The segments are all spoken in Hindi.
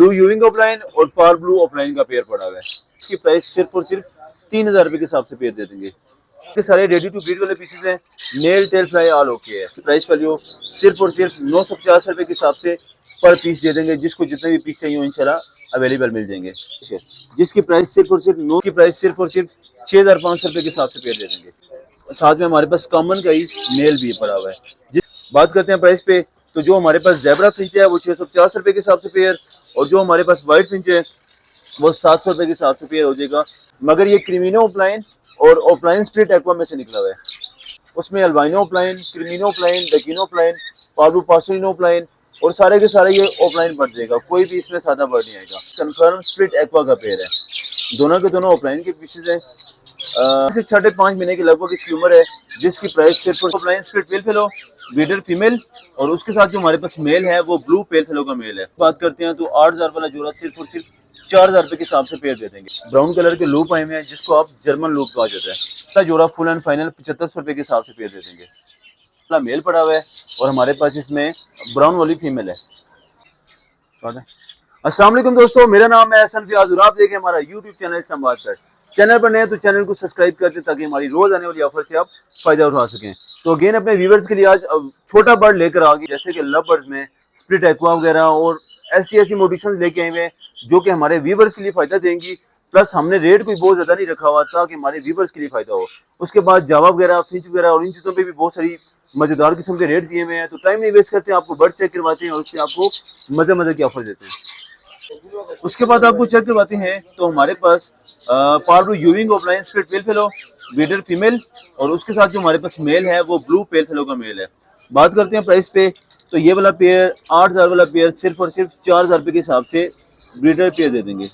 ब्लू यूविंग ऑफलाइन और पार ब्लू ऑफलाइन का पेयर पड़ा हुआ है। इसकी प्राइस सिर्फ और सिर्फ 3000 रुपए के हिसाब से पेयर दे देंगे। ये सारे रेडी टू ब्रीड वाले पीसेस हैं, nail tail fly all okay है। प्राइस वैल्यू सिर्फ और सिर्फ 950 रुपए के हिसाब से पर पीस दे देंगे। जिसको जितने भी पीस चाहिए इंशाल्लाह अवेलेबल मिल जाएंगे। जिसकी प्राइस सिर्फ और सिर्फ 6500 रुपए के हिसाब से पेयर दे देंगे। साथ में हमारे पास कॉमन का ही नेल भी पड़ा हुआ है। बात करते हैं प्राइस पे, तो जो हमारे पास ज़ेब्रा फिंच है वो 650 रुपए के हिसाब से पेयर, और जो हमारे पास व्हाइट फिंच है वो 700 रुपए के हिसाब से पेयर हो जाएगा। मगर ये क्रीमिनो ऑफलाइन और ऑफलाइन स्प्लिट एक्वा में से निकला हुआ है। उसमें albino offline, क्रीमिनो offline, डकिनो offline, पार्बू पासलिनो offline और सारे के सारे ये ऑफलाइन बढ़ जाएगा। कोई भी इसमें सादा वर्ड नहीं आएगा। कंफर्म स्प्लिट एक्वा का पेयर है। दोनों के दोनों ऑफलाइन के पीसेस हैं। 5.5 महीने की लगभग इसकी उम्र है। जिसकी प्राइस सिर्फ offline split pale fallow breeder female, और उसके साथ जो हमारे पास मेल है वो ब्लू पेल फेलो का मेल है। बात करते हैं तो 8000 वाला जोड़ा सिर्फ और सिर्फ 4000 रुपए के हिसाब से पेयर दे देंगे। ब्राउन कलर के लूप आए हुए हैं जिसको आप जर्मन लूप कहा जाता है। इसका जोड़ा फुल एंड फाइनल 7500 रुपए के हिसाब से पेयर दे देंगे। मेल पड़ा हुआ है और हमारे पास इसमें ब्राउन वाली फीमेल है। अस्सलाम वालेकुम दोस्तों, मेरा नाम है हसन फियाज और आप देखें हमारा यूट्यूब चैनल इस्लामाबाद पर। चैनल पर नए तो चैनल को सब्सक्राइब कर दें ताकि हमारी रोज आने वाली ऑफर से आप फायदा उठा सकें। तो अगेन अपने व्यूवर्स के लिए आज छोटा बर्ड लेकर आ गए, जैसे कि लव बर्ड्स में स्प्लिट एक्वा वगैरह और ऐसी मोडिशन लेके आए हुए हैं जो कि हमारे व्यूवर्स के लिए फायदा देंगी। प्लस हमने रेट कोई बहुत ज्यादा नहीं रखा हुआ ताकि हमारे व्यूवर्स के लिए फायदा हो। उसके बाद जावा वगैरह, फिंच वगैरह और इन चीजों पर भी बहुत सारी मजेदार किस्म के रेट दिए हुए हैं। तो टाइम नहीं वेस्ट करते हैं, आपको बर्ड चेक करवाते हैं और उससे आपको मजे की ऑफर देते हैं। उसके बाद आपको चेक करवाते हैं तो हमारे पास पार्बू यूविंग opaline split pale fallow breeder female, और उसके साथ जो हमारे पास मेल है वो ब्लू पेल फेलो का मेल है। बात करते हैं प्राइस पे, तो ये वाला पेयर 8000 वाला पेयर सिर्फ और सिर्फ 4000 रुपए के हिसाब से ब्रीडर पेयर दे देंगे।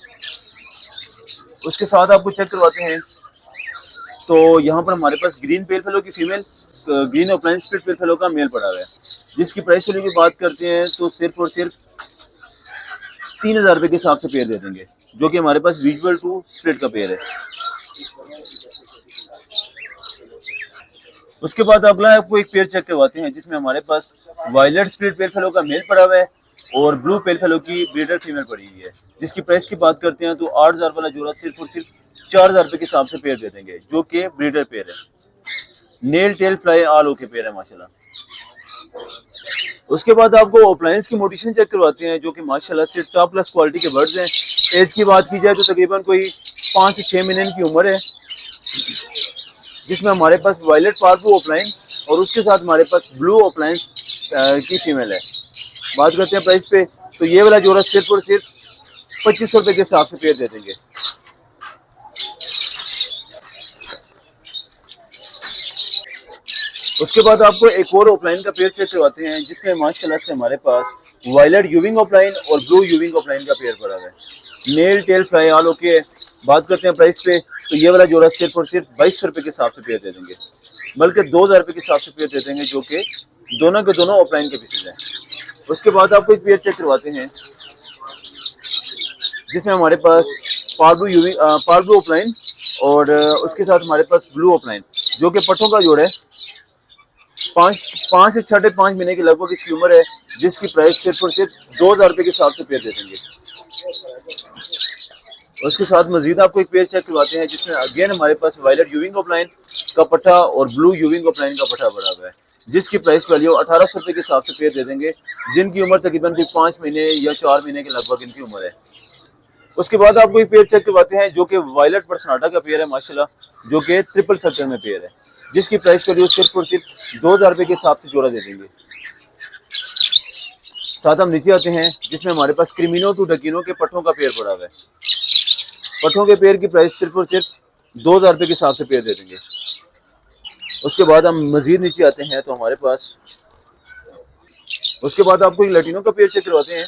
उसके साथ आपको चेक करवाते हैं तो यहाँ पर हमारे पास ग्रीन पेल फेलो की female, green offline split pale fallow का मेल पड़ा हुआ है। जिसकी प्राइस वैल्यू की बात करते हैं तो सिर्फ और सिर्फ 3000 रुपए के हिसाब से पेयर दे देंगे, जो कि हमारे पास विजुअल टू स्प्लिट का पेयर है। उसके बाद अगला आपको एक पेयर चेक करवाते हैं जिसमें हमारे पास वायलेट स्प्लिट पेल फेलो का मेल पड़ा हुआ है और ब्लू पेल फेलो की ब्रीडर फीमेल पड़ी हुई है। जिसकी प्राइस की बात करते हैं तो 8000 वाला जोड़ा सिर्फ और सिर्फ 4000 रुपए के हिसाब से पेयर दे देंगे, जो कि ब्रीडर पेयर है। Nail tail fly all okay pair है माशाल्लाह। उसके बाद आपको ऑफलाइंस की मोटिशन चेक करवाते हैं जो कि माशाल्लाह से टॉप क्लास क्वालिटी के बर्ड्स हैं। एज की बात की जाए तो तकरीबन कोई 5 से 6 महीने की उम्र है। जिसमें हमारे पास वायलेट पार्बू ऑफलाइन और उसके साथ हमारे पास ब्लू ऑफलाइन की फीमेल है। बात करते हैं प्राइस पे, तो ये वाला जोड़ा सिर्फ और सिर्फ 2500 रुपए के हिसाब से पेयर दे देंगे। उसके बाद आपको एक और ऑफलाइन का पेयर चेक करवाते हैं जिसमें माशाल्लाह से हमारे पास वायलेट यूविंग ऑफलाइन और ब्लू यूविंग ऑफलाइन का पेयर पड़ा है। Nail tail fly all okay. बात करते हैं प्राइस पे, तो ये वाला जोड़ा सिर्फ और सिर्फ 2200 रुपए के हिसाब से पेयर दे देंगे, बल्कि 2000 रुपए के हिसाब से पेयर दे देंगे, जो कि दोनों के दोनों ऑफलाइन के पीसेज हैं। उसके बाद आपको एक पेयर चेक करवाते हैं जिसमें हमारे पास पार्बू ऑफलाइन और उसके साथ हमारे पास ब्लू ऑफलाइन, जो कि पट्टों का जोड़ है। 5 से 5.5 महीने की लगभग इसकी उम्र है। जिसकी प्राइस सिर्फ और सिर्फ 2000 रुपए के हिसाब से पेयर दे देंगे। उसके साथ मजीद आपको एक पेयर चेक करवाते हैं जिसमें अगेन हमारे पास वायलेट यूविंग ऑफलाइन का पट्टा और ब्लू यूविंग ऑफलाइन का पट्टा बड़ा हुआ है। जिसकी प्राइस वैल्यू 1800 रुपए के हिसाब से पेयर दे देंगे, जिनकी उम्र तकरीबन 5 महीने या 4 महीने के लगभग इनकी उम्र है। उसके बाद आपको एक पेयर चेक करवाते हैं जो कि वायलेट पर्सनाटा का पेयर है माशाल्लाह, जो कि ट्रिपल फैक्टर में पेयर है। जिसकी प्राइस वैल्यू सिर्फ और सिर्फ 2000 रुपए के हिसाब से जोड़ा दे देंगे। साथ हम नीचे आते हैं जिसमें हमारे पास क्रीमिनो टू डकिनो के पट्टों का पेयर पड़ा हुआ है। पट्टों के पेयर की प्राइस सिर्फ और सिर्फ 2000 रुपए के हिसाब से पेयर दे देंगे। उसके बाद हम मजीद नीचे आते हैं तो हमारे पास उसके बाद आपको एक लैटिनो का पेयर चेक करवाते हैं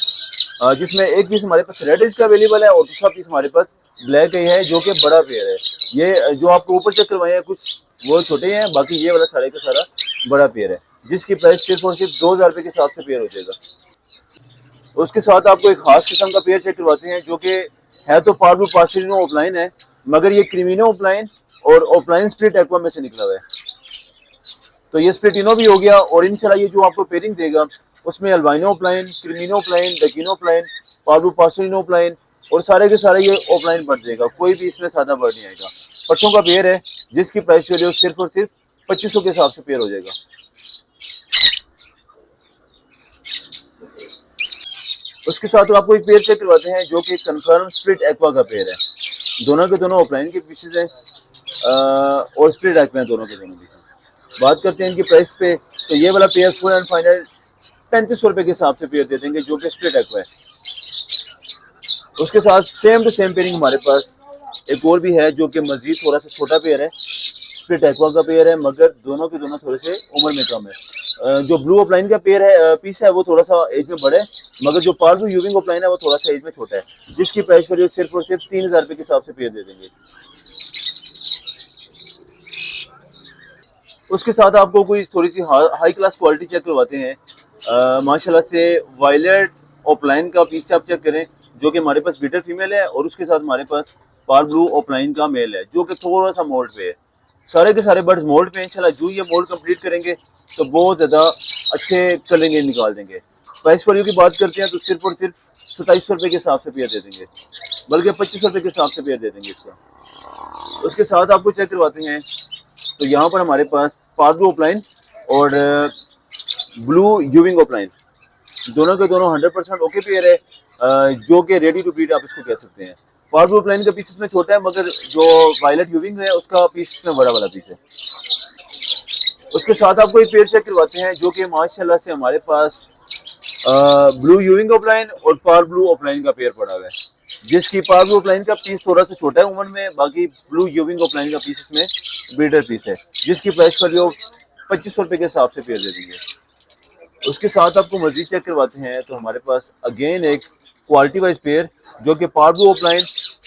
जिसमें एक पीस हमारे पास रेड एज का अवेलेबल है और दूसरा पीस हमारे पास ब्लैक है, जो कि बड़ा पेयर है। ये जो आपको ऊपर चेक करवाए हैं कुछ वो छोटे हैं, बाकी ये वाला सारे का सारा बड़ा पेयर है। जिसकी प्राइस सिर्फ और सिर्फ 2000 रुपए के हिसाब से पेयर हो जाएगा। उसके साथ आपको एक खास किस्म का पेयर चेक करवाते हैं जो कि है तो पार्बू पासलिनो ऑफलाइन है, मगर ये क्रीमिनो ऑफलाइन और ऑफलाइन स्प्लिट एक्वा में से निकला हुआ है। तो ये स्प्लिटिनो भी हो गया और इंशाल्लाह ये जो आपको पेयरिंग देगा उसमें albino offline, क्रीमिनो offline, डकिनो offline, पार्बलू पार्सलिन offline, और सारे के सारे ये ऑफलाइन बर्ड देगा, कोई भी इसमें सादा बर्ड नहीं आएगा। पट्टों का पेयर है जिसकी प्राइस वैल्यू सिर्फ और सिर्फ 2500 के हिसाब से पेयर हो जाएगा। उसके साथ आपको एक पेयर चेक करवाते हैं जो कि कंफर्म स्प्लिट एक्वा का पेयर है। दोनों के दोनों ऑफलाइन के पीसेज हैं और स्प्लिट एक्वा हैं दोनों के दोनों पीसेज। बात करते हैं इनकी प्राइस पे, तो ये वाला पेयर फुल एंड फाइनल 3500 रुपये के हिसाब से पेयर दे देंगे जो कि स्प्लिट एक्वा है। उसके साथ सेम टू सेम पेयरिंग हमारे पास एक और भी है जो कि मजीद थोड़ा सा छोटा पेयर है, स्प्लिट एक्वा का पेयर है, मगर दोनों के दोनों थोड़े से उम्र में कम है। जो ब्लू ऑफलाइन का पेयर है पीस है वो थोड़ा सा एज में बड़े, मगर जो पार्बलू यूविंग ऑफलाइन है वो थोड़ा सा एज में छोटा है, जिसकी प्राइस वैल्यू सिर्फ और सिर्फ 3000 रुपये के हिसाब से पेयर दे देंगे। उसके साथ आपको कोई थोड़ी सी हाई क्लास क्वालिटी चेक करवाते हैं। माशाल्लाह से वायलेट ऑफलाइन का पीस आप चेक करें जो कि हमारे पास बीटर फीमेल है, और उसके साथ हमारे पास पार्बलू ऑफलाइन का मेल है जो कि थोड़ा सा मोल्ड पे है। सारे के सारे बर्ड्स मोल्ड पे हैं। इंशाल्लाह जो ये मोल्ड कंप्लीट करेंगे तो बहुत ज़्यादा अच्छे कलरिंग निकाल देंगे। प्राइस वैल्यू की बात करते हैं तो सिर्फ और सिर्फ 2700 रुपये के हिसाब से पेयर दे देंगे, बल्कि 2500 रुपये के हिसाब से पेयर दे देंगे इसका। उसके साथ आपको चेक करवाते हैं तो यहाँ पर हमारे पास पार्बलू ऑफलाइन और ब्लू यूविंग ऑफलाइन दोनों के दोनों 100% ओके पेयर है, जो कि रेडी टू ब्रीड आप इसको कह सकते हैं। पार्बलू ऑफलाइन का पीस इसमें छोटा है, मगर जो वायलेट यूविंग है उसका पीस इसमें बड़ा वाला पीस है। उसके साथ आपको एक पेयर चेक करवाते हैं जो कि माशाल्लाह से हमारे पास ब्लू यूविंग ऑफलाइन और पार्बलू ऑफलाइन का पेयर पड़ा हुआ है, जिसकी पार्बलू ऑफलाइन का पीस थोड़ा सा छोटा है उम्र में, बाकी ब्लू यूविंग ऑफलाइन का पीस इसमें ब्रीडर पीस है, जिसकी प्राइस वैल्यू 2500 रुपये के हिसाब से पेयर दे देंगे। उसके साथ आपको मजीद चेक करवाते हैं तो हमारे पास अगेन एक क्वालिटी वाइज पेयर जो कि पार्बलू ऑफलाइन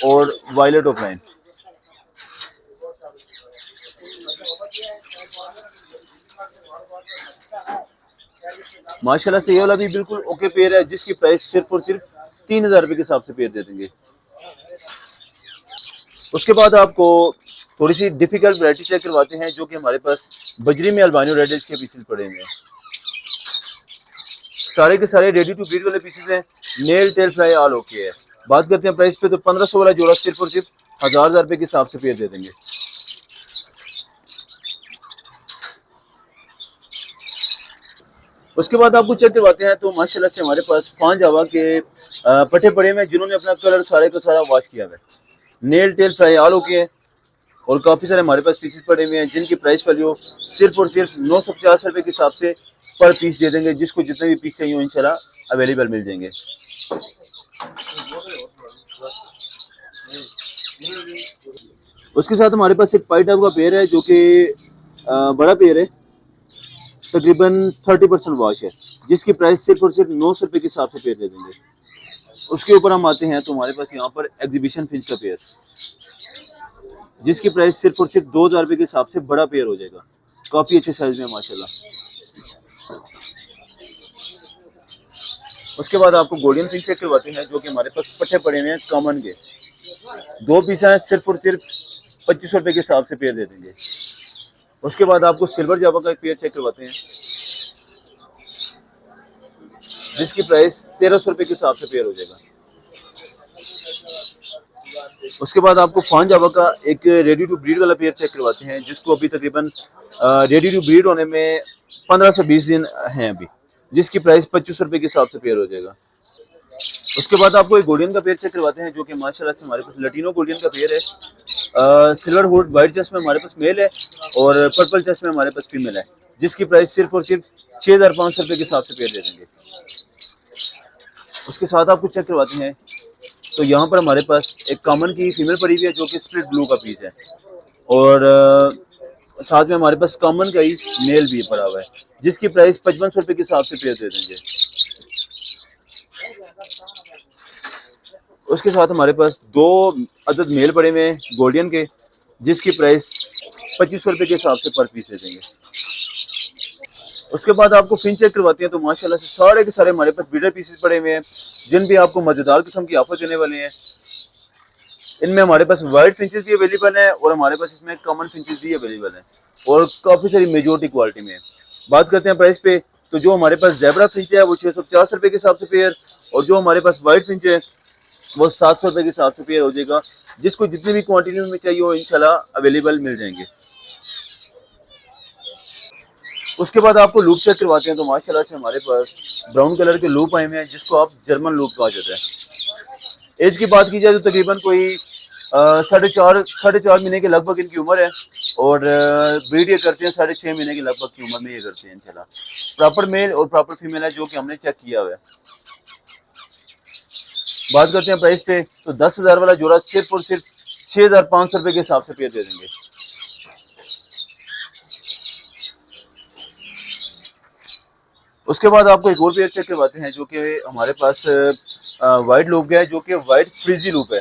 और वायलेट ऑफलाइन। माशाल्लाह से ये वाला भी बिल्कुल ओके पेयर है, जिसकी प्राइस सिर्फ और सिर्फ 3000 रुपये के हिसाब से पेयर दे देंगे। उसके बाद आपको थोड़ी सी डिफिकल्ट वैरायटी चेक करवाते हैं जो कि हमारे पास बजरी में अल्बानियो रेड एज के पीसेस पड़े हुए हैं। सारे के सारे रेडी टू ब्रीड वाले पीसेस हैं, nail tail fly all okay है। बात करते हैं प्राइस पे तो 1500 वाला जोड़ा सिर्फ और सिर्फ 1000 रुपये के हिसाब से पेयर दे देंगे। उसके बाद आपको चेक करवाते हैं तो माशाल्लाह से हमारे पास 5 जावा के पट्टे पड़े हुए हैं जिन्होंने अपना कलर सारे का सारा वॉश किया हुआ है। Nail tail fly all okay है, और काफ़ी सारे हमारे पास पीसेस पड़े हुए हैं जिनकी प्राइस वैल्यू सिर्फ और सिर्फ 950 रुपये के हिसाब से पर पीस दे देंगे। जिसको जितने भी पीस चाहिए इंशाल्लाह अवेलेबल मिल जाएंगे। उसके साथ हमारे पास एक पाई टाइप का पेयर है जो कि बड़ा पेयर है, तकरीबन 30% वॉश है, जिसकी प्राइस सिर्फ और सिर्फ 900 रुपये के हिसाब से पेयर दे देंगे। उसके ऊपर हम आते हैं तो हमारे पास यहाँ पर एग्जीबिशन फिंच का पेयर, जिसकी प्राइस सिर्फ और सिर्फ 2000 रुपये के हिसाब से बड़ा पेयर हो जाएगा, काफ़ी अच्छे साइज में माशाल्लाह। उसके बाद आपको गोल्डन फिंच चेक करवाते हैं जो कि हमारे पास पट्टे पड़े हुए हैं कॉमन के, 2 पीस हैं, सिर्फ और सिर्फ 2500 रुपये के हिसाब से पेयर दे देंगे। उसके बाद आपको सिल्वर जावा का एक पेयर चेक करवाते हैं जिसकी प्राइस 1300 रुपये के हिसाब से पेयर हो जाएगा। उसके बाद आपको फान जावा का एक रेडी टू ब्रीड वाला पेयर चेक करवाते हैं जिसको अभी तकरीबन रेडी टू ब्रीड होने में 15 से 20 दिन हैं अभी, जिसकी प्राइस 2500 रुपये के हिसाब से पेयर हो जाएगा। उसके बाद आपको एक गोल्डन का पेयर चेक करवाते हैं जो कि माशाल्लाह से हमारे पास लटीनो गोल्डन का पेयर है। सिल्वर हुड वाइट चेस्ट में हमारे पास मेल है और पर्पल चेस्ट में हमारे पास फीमेल है, जिसकी प्राइस सिर्फ और सिर्फ 6500 रुपये के हिसाब से पेयर दे देंगे। उसके साथ आपको चेक करवाते हैं तो यहाँ पर हमारे पास एक कॉमन की फीमेल पड़ी हुई है जो कि स्प्लिट ब्लू का पीस है, और साथ में हमारे पास कॉमन का ही मेल भी पड़ा हुआ है, जिसकी प्राइस 5500 रुपये के हिसाब से पेयर दे देंगे। उसके साथ हमारे पास 2 अदद मेल पड़े हुए हैं गोल्डन के, जिसकी प्राइस 2500 रुपये के हिसाब से पर पीस दे देंगे। उसके बाद आपको फिंच चेक करवाते हैं तो माशाल्लाह से सारे के सारे हमारे पास बीडर पीसेस पड़े हुए हैं जिन भी आपको मजेदार किस्म की ऑफर देने वाले हैं। इनमें हमारे पास वाइट फिंचेस भी अवेलेबल है और हमारे पास इसमें कॉमन फिंचेस भी अवेलेबल है और काफ़ी सारी मेजोरिटी क्वालिटी में है। बात करते हैं प्राइस पे तो जो हमारे पास ज़ेब्रा फिंच है वो 650 रुपये के हिसाब से पेयर, और जो हमारे पास व्हाइट फिंच है वो 700 रुपये के 700 पेयर हो जाएगा। जिसको जितनी भी क्वांटिटी में चाहिए वो इंशाल्लाह अवेलेबल मिल जाएंगे। उसके बाद आपको लूप चेक करवाते हैं। तो माशाल्लाह से हमारे पास ब्राउन कलर के लूप आए हुए हैं, जिसको आप जर्मन लूप कहा जाता है। एज की बात की जाए तो तकरीबन कोई 4.5 महीने के लगभग इनकी उम्र है, और ब्रीड ये करते हैं 6.5 महीने के लगभग की उम्र में ये करते हैं इंशाल्लाह। प्रॉपर मेल और प्रॉपर फीमेल है जो कि हमने चेक किया हुआ है। बात करते हैं प्राइस पे, तो 10,000 वाला जोड़ा सिर्फ और सिर्फ 6,500 रुपये के हिसाब से पेयर दे देंगे। उसके बाद आपको एक और पेयर चेक करवाते हैं जो कि हमारे पास वाइट लूप का है, जो कि वाइट फ्रिजी लूप है।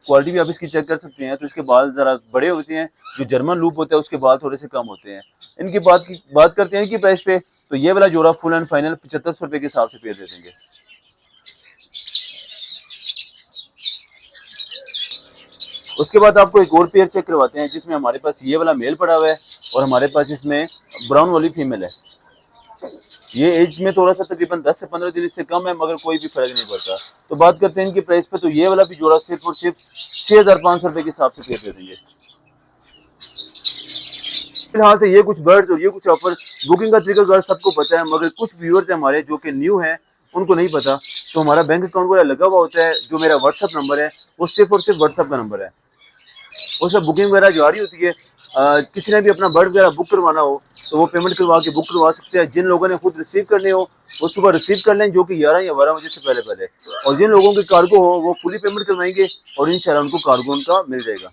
क्वालिटी भी आप इसकी चेक कर सकते हैं। तो इसके बाल ज़रा बड़े होते हैं, जो जर्मन लूप होता है उसके बाल थोड़े से कम होते हैं। इनकी बात करते हैं इनकी प्राइस पे, तो ये वाला जोड़ा फुल एंड फाइनल 7500 रुपये के हिसाब से पेयर दे देंगे। उसके बाद आपको एक और पेयर चेक करवाते हैं, जिसमें हमारे पास ये वाला मेल पड़ा हुआ है और हमारे पास इसमें ब्राउन वाली फीमेल है। ये एज में थोड़ा सा तकरीबन 10 से 15 दिन इससे कम है, मगर कोई भी फर्क नहीं पड़ता। तो बात करते हैं इनकी प्राइस पे, तो ये वाला भी जोड़ा सिर्फ और सिर्फ 6,500 रुपये के हिसाब से पेयर दे देंगे। फिलहाल तो ये कुछ बर्ड्स और ये कुछ ऑफर बुकिंग का तरीका घर सबको पता है, मगर कुछ व्यूअर्स हमारे जो कि न्यू हैं उनको नहीं पता। तो हमारा बैंक अकाउंट वाला लगा हुआ होता है, जो मेरा व्हाट्सअप नंबर है वो सिर्फ और सिर्फ व्हाट्सअप का नंबर है। उसमें बुकिंग वगैरह जारी होती है। किसी ने भी अपना बर्ड वगैरह बुक करवाना हो तो वो पेमेंट करवा के बुक करवा सकते हैं। जिन लोगों ने खुद रिसीव करने हो वो सुबह रिसीव कर लें, जो कि 11 या 12 बजे से पहले पहले। और जिन लोगों के कार्गो हो वो फुली पेमेंट करवाएंगे और इंशाल्लाह उनको कार्गो उनका मिल जाएगा।